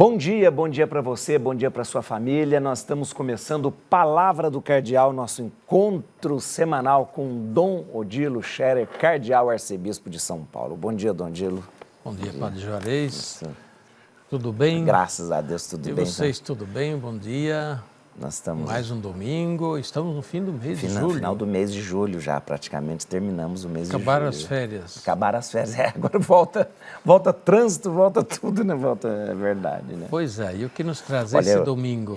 Bom dia para você, bom dia para sua família. Nós estamos começando Palavra do Cardeal, nosso encontro semanal com Dom Odilo Scherer, Cardeal Arcebispo de São Paulo. Bom dia, Dom Odilo. Bom dia, Padre Juarez. Tudo bem? Graças a Deus, tudo bem. E vocês, tudo bem? Bom dia. Nós estamos... Mais um domingo, estamos no fim do mês de julho. Final do mês de julho já, praticamente terminamos o mês de julho. Acabaram as férias. Acabaram as férias, agora volta trânsito, volta tudo, né? É verdade, né? Pois é, e o que nos traz esse domingo?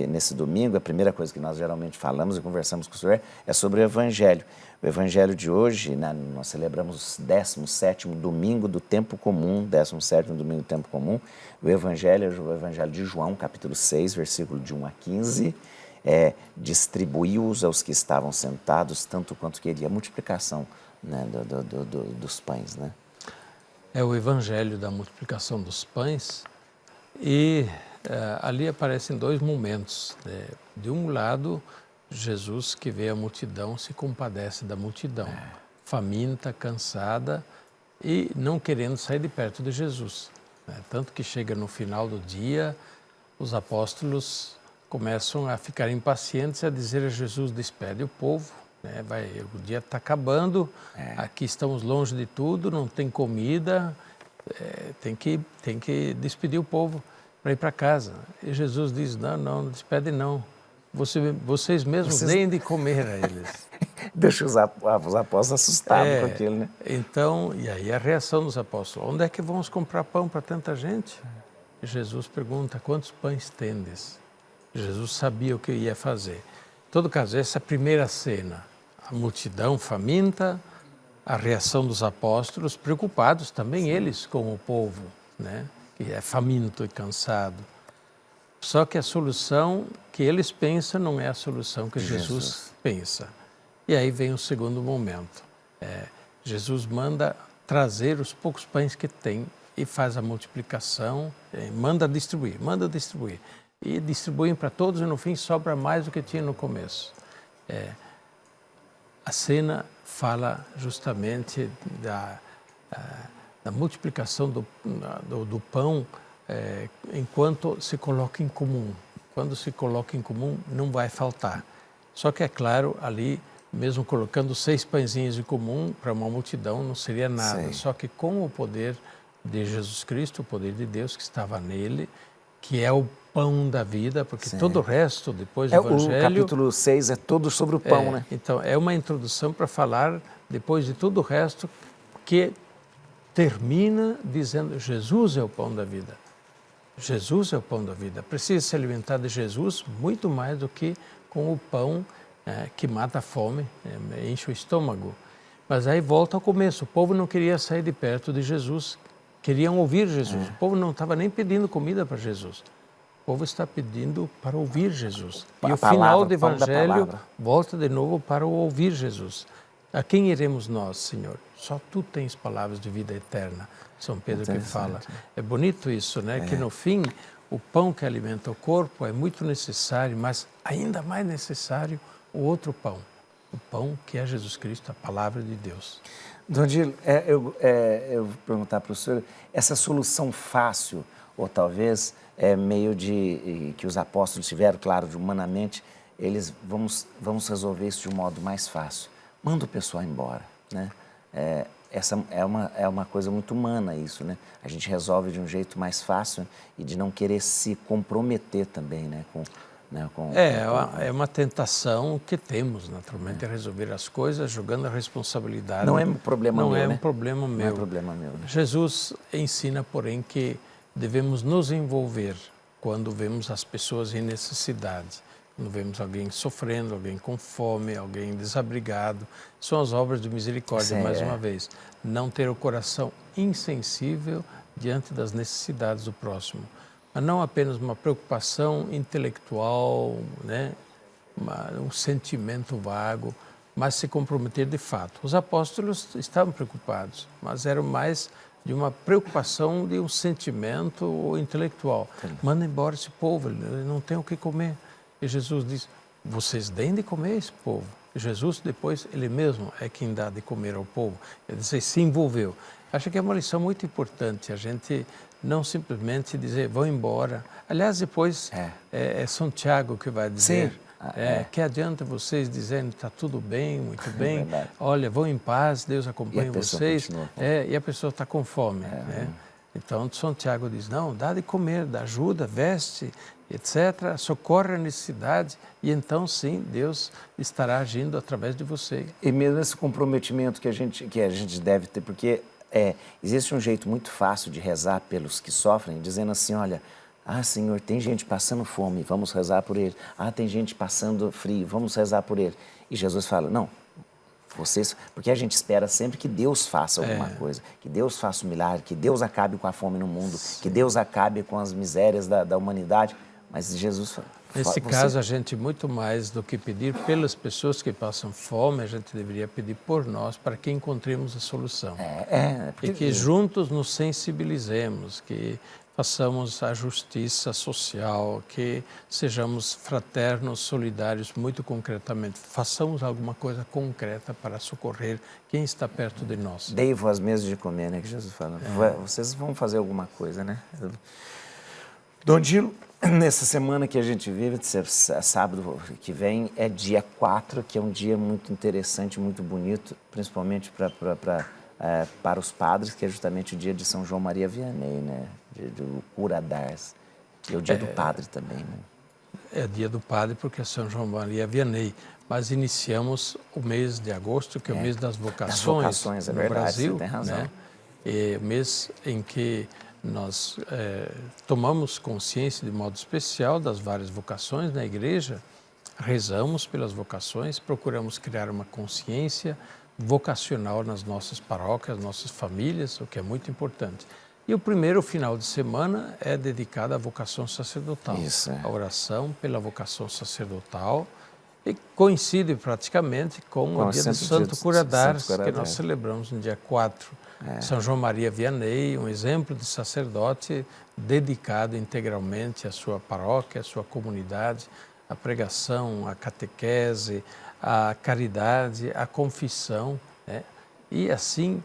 Nesse domingo, a primeira coisa que nós geralmente falamos e conversamos com o senhor é sobre o Evangelho. O Evangelho de hoje, né, nós celebramos o 17º domingo do tempo comum, 17º domingo do tempo comum. O Evangelho é o Evangelho de João, capítulo 6, versículo de 1 a 15. Distribuiu-os aos que estavam sentados, tanto quanto queria. A multiplicação, né, dos pães, né? É o Evangelho da multiplicação dos pães e ali aparecem dois momentos, né? De um lado, Jesus, que vê a multidão, se compadece da multidão, faminta, cansada e não querendo sair de perto de Jesus. Tanto que chega no final do dia, os apóstolos começam a ficar impacientes e a dizer a Jesus: despede o povo, né? O dia está acabando, aqui estamos longe de tudo, não tem comida, tem que despedir o povo para ir para casa. E Jesus diz: não despede não. Vocês mesmos deem de comer a eles. Deixa os apóstolos assustados com aquilo, né? Então, e aí a reação dos apóstolos: onde é que vamos comprar pão para tanta gente? E Jesus pergunta: quantos pães tendes? Jesus sabia o que ia fazer. Em todo caso, essa primeira cena, a multidão faminta, a reação dos apóstolos, preocupados também eles com o povo, né? Que é faminto e cansado. Só que a solução que eles pensam não é a solução que Jesus pensa. E aí vem o segundo momento. Jesus manda trazer os poucos pães que tem e faz a multiplicação, manda distribuir. E distribuem para todos e no fim sobra mais do que tinha no começo. A cena fala justamente da multiplicação do pão enquanto se coloca em comum. Quando se coloca em comum, não vai faltar. Só que é claro, ali, mesmo colocando 6 pãezinhos em comum, para uma multidão não seria nada. Sim. Só que com o poder de Jesus Cristo, o poder de Deus que estava nele, que é o pão da vida, porque todo o resto, depois do Evangelho... O capítulo 6 é todo sobre o pão, né? Então, é uma introdução para falar, depois de tudo o resto, que termina dizendo: Jesus é o pão da vida. Jesus é o pão da vida. Precisa se alimentar de Jesus muito mais do que com o pão que mata a fome, enche o estômago. Mas aí volta ao começo. O povo não queria sair de perto de Jesus, queriam ouvir Jesus. O povo não estava nem pedindo comida para Jesus. O povo está pedindo para ouvir Jesus. E o final do Evangelho volta de novo para o ouvir Jesus. A quem iremos nós, Senhor? Só Tu tens palavras de vida eterna. São Pedro que fala. É bonito isso, né? Que no fim, o pão que alimenta o corpo é muito necessário, mas ainda mais necessário o outro pão. O pão que é Jesus Cristo, a palavra de Deus. Dom Odilo, eu vou perguntar para o senhor, essa solução fácil, ou talvez meio de que os apóstolos tiveram, claro, humanamente, vamos resolver isso de um modo mais fácil. Manda o pessoal embora, né? Essa é uma coisa muito humana isso, né? A gente resolve de um jeito mais fácil e de não querer se comprometer também, né? É uma tentação que temos, naturalmente, resolver as coisas jogando a responsabilidade. Não é um problema meu, Não é né? um problema meu. Não é problema meu, né? Jesus ensina, porém, que devemos nos envolver quando vemos as pessoas em necessidade. Quando vemos alguém sofrendo, alguém com fome, alguém desabrigado. São as obras de misericórdia, mais uma vez. Não ter o coração insensível diante das necessidades do próximo. Mas não apenas uma preocupação intelectual, né? Um sentimento vago, mas se comprometer de fato. Os apóstolos estavam preocupados, mas eram mais de uma preocupação de um sentimento intelectual. Manda embora esse povo, ele não tem o que comer. E Jesus diz: vocês deem de comer a esse povo. Jesus, depois, ele mesmo é quem dá de comer ao povo. Quer dizer, se envolveu. Acho que é uma lição muito importante, a gente não simplesmente dizer, vão embora. Aliás, depois é São Tiago que vai dizer, que adianta vocês dizerem, está tudo bem, muito bem, olha, vão em paz, Deus acompanha vocês, e a pessoa está com fome. Né? Então, São Tiago diz, não, dá de comer, dá ajuda, veste, etc., socorre a necessidade, e então, sim, Deus estará agindo através de você. E mesmo esse comprometimento que a gente deve ter, porque existe um jeito muito fácil de rezar pelos que sofrem, dizendo assim, olha, Senhor, tem gente passando fome, vamos rezar por ele. Tem gente passando frio, vamos rezar por ele. E Jesus fala, não, vocês, porque a gente espera sempre que Deus faça alguma coisa, que Deus faça um milagre, que Deus acabe com a fome no mundo, que Deus acabe com as misérias da humanidade. Mas Jesus fala... Nesse caso, a gente, muito mais do que pedir pelas pessoas que passam fome, a gente deveria pedir por nós, para que encontremos a solução. E que juntos nos sensibilizemos, que façamos a justiça social, que sejamos fraternos, solidários, muito concretamente. Façamos alguma coisa concreta para socorrer quem está perto de nós. Dei vós mesmos de comer, né, que Jesus fala. Vocês vão fazer alguma coisa, né? Dom Dilo, nessa semana que a gente vive, sábado que vem, é dia 4, que é um dia muito interessante, muito bonito, principalmente para os padres, que é justamente o dia de São João Maria Vianney, né? Do cura d'Ars. E é o dia do padre também, né? É dia do padre porque é São João Maria Vianney. Mas iniciamos o mês de agosto, que é o mês das vocações, no verdade, Brasil. Você tem razão. Né? É o mês em que nós tomamos consciência de modo especial das várias vocações na igreja, rezamos pelas vocações, procuramos criar uma consciência vocacional nas nossas paróquias, nossas famílias, o que é muito importante. E o primeiro final de semana é dedicado à vocação sacerdotal, a oração pela vocação sacerdotal, e coincide praticamente com o dia de Santo Cura d'Ars, que nós celebramos no dia 4. São João Maria Vianney, um exemplo de sacerdote dedicado integralmente à sua paróquia, à sua comunidade, à pregação, à catequese, à caridade, à confissão, né? E assim,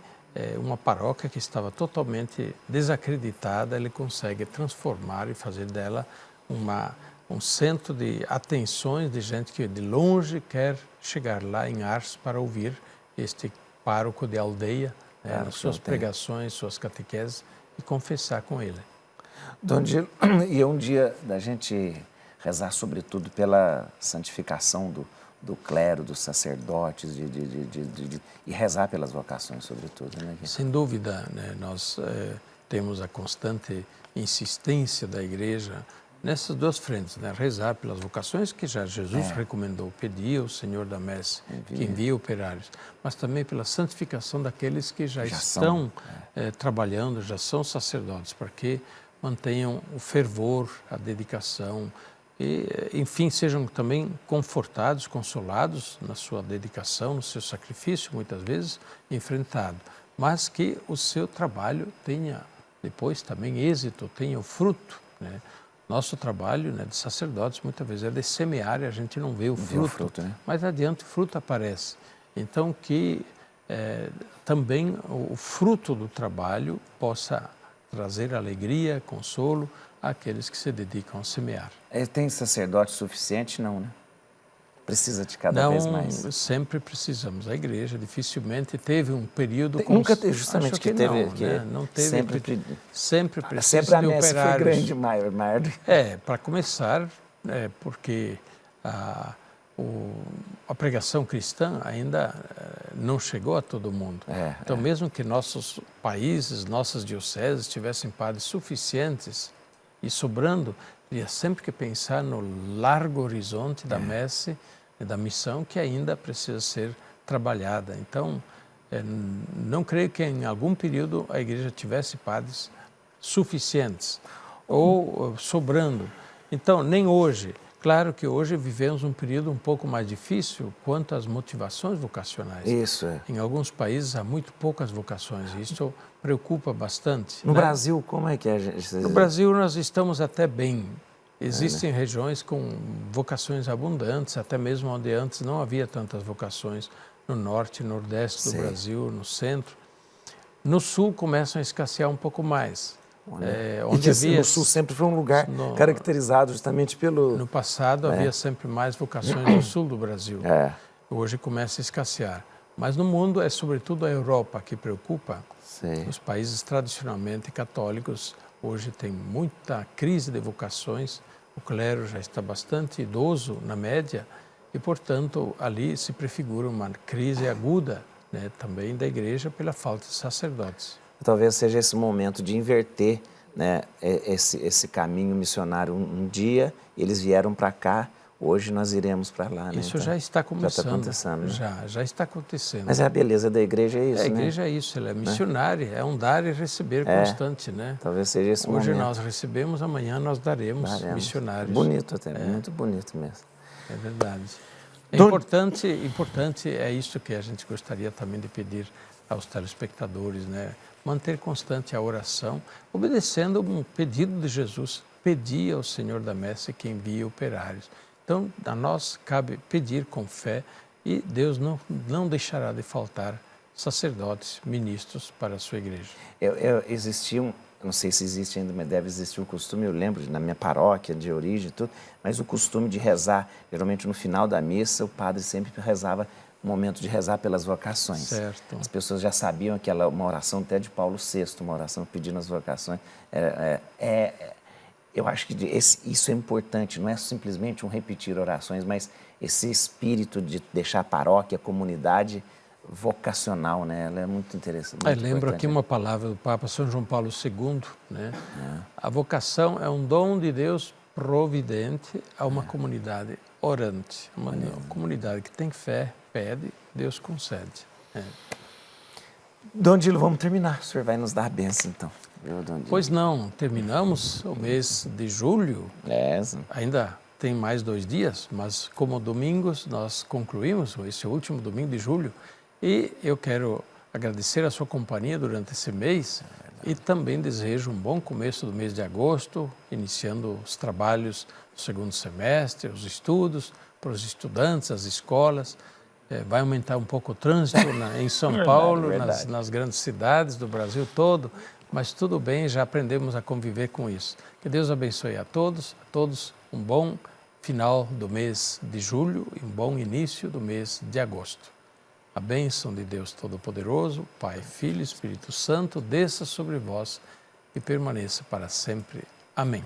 uma paróquia que estava totalmente desacreditada, ele consegue transformar e fazer dela um centro de atenções de gente que de longe quer chegar lá em Ars para ouvir este pároco de aldeia, nas suas pregações, suas catequeses, e confessar com ele. Dom Dilo, e é um dia da gente rezar sobretudo pela santificação do clero, dos sacerdotes, e rezar pelas vocações, sobretudo. Né? Sem dúvida, né? Nós temos a constante insistência da Igreja nessas duas frentes, né? Rezar pelas vocações, que já Jesus recomendou, pedir ao Senhor da Messe que envie operários, mas também pela santificação daqueles que já estão trabalhando, já são sacerdotes, para que mantenham o fervor, a dedicação, e, enfim, sejam também confortados, consolados na sua dedicação, no seu sacrifício, muitas vezes enfrentado, mas que o seu trabalho tenha depois também êxito, tenha o fruto, né? Nosso trabalho, né, de sacerdotes muitas vezes é de semear e a gente não vê o fruto, né? Mas adiante o fruto aparece. Então que também o fruto do trabalho possa trazer alegria, consolo àqueles que se dedicam a semear. Tem sacerdote suficiente? Não, né? Precisa de cada vez mais. Não, sempre precisamos. A igreja dificilmente teve um período... Nunca teve, justamente, que teve... Não teve, sempre precisa sempre a de messe operários. Foi grande, maior. Para começar, porque a pregação cristã ainda não chegou a todo mundo. Então, mesmo que nossos países, nossas dioceses tivessem padres suficientes e sobrando, teria sempre que pensar no largo horizonte da messe, da missão, que ainda precisa ser trabalhada. Então, não creio que em algum período a igreja tivesse padres suficientes ou sobrando. Então, nem hoje. Claro que hoje vivemos um período um pouco mais difícil quanto às motivações vocacionais. Isso. Em alguns países há muito poucas vocações e isso preocupa bastante. No Brasil, como é que é? No Brasil nós estamos até bem. Existem regiões com vocações abundantes, até mesmo onde antes não havia tantas vocações, no norte e nordeste do Brasil, no centro. No sul começam a escassear um pouco mais. E que assim, o Sul sempre foi um lugar caracterizado justamente pelo... No passado havia sempre mais vocações no sul do Brasil. Hoje começa a escassear. Mas no mundo é sobretudo a Europa que preocupa. Sim. Os países tradicionalmente católicos hoje tem muita crise de vocações. O clero já está bastante idoso na média e, portanto, ali se prefigura uma crise aguda, né, também da igreja pela falta de sacerdotes. Talvez seja esse momento de inverter, né, esse caminho missionário. Um dia eles vieram para cá, hoje nós iremos para lá. Né? Isso então, já está começando. Já está acontecendo. Né? Já está acontecendo. Mas a beleza da igreja é isso, A né? igreja é isso, ela é missionária, é um dar e receber constante, né? Talvez seja esse Hoje momento. nós recebemos, amanhã nós daremos missionários. Bonito até, muito bonito mesmo. É verdade. É importante é isso que a gente gostaria também de pedir aos telespectadores, né? Manter constante a oração, obedecendo um pedido de Jesus, pedir ao Senhor da Messe que envie operários. Então, a nós cabe pedir com fé e Deus não deixará de faltar sacerdotes, ministros para a sua igreja. Existia não sei se existe ainda, mas deve existir o costume, eu lembro na minha paróquia de origem e tudo, mas o costume de rezar, geralmente no final da missa, o padre sempre rezava um momento de rezar pelas vocações. Certo. As pessoas já sabiam uma oração até de Paulo VI, uma oração pedindo as vocações. Eu acho que isso é importante, não é simplesmente um repetir orações, mas esse espírito de deixar a paróquia, a comunidade vocacional, né? Ela é muito interessante. Lembro aqui uma palavra do Papa São João Paulo II, né? A vocação é um dom de Deus providente a uma comunidade orante, uma comunidade que tem fé, pede, Deus concede. Dom Dilo, vamos terminar. O senhor vai nos dar a bênção, então. Pois não, terminamos o mês de julho. Ainda tem mais 2 dias, mas como domingos nós concluímos esse último domingo de julho. E eu quero agradecer a sua companhia durante esse mês e também desejo um bom começo do mês de agosto, iniciando os trabalhos do segundo semestre, os estudos para os estudantes, as escolas. Vai aumentar um pouco o trânsito em São Paulo, nas grandes cidades do Brasil todo, mas tudo bem, já aprendemos a conviver com isso. Que Deus abençoe a todos um bom final do mês de julho e um bom início do mês de agosto. A bênção de Deus Todo-Poderoso, Pai, Filho e Espírito Santo, desça sobre vós e permaneça para sempre. Amém.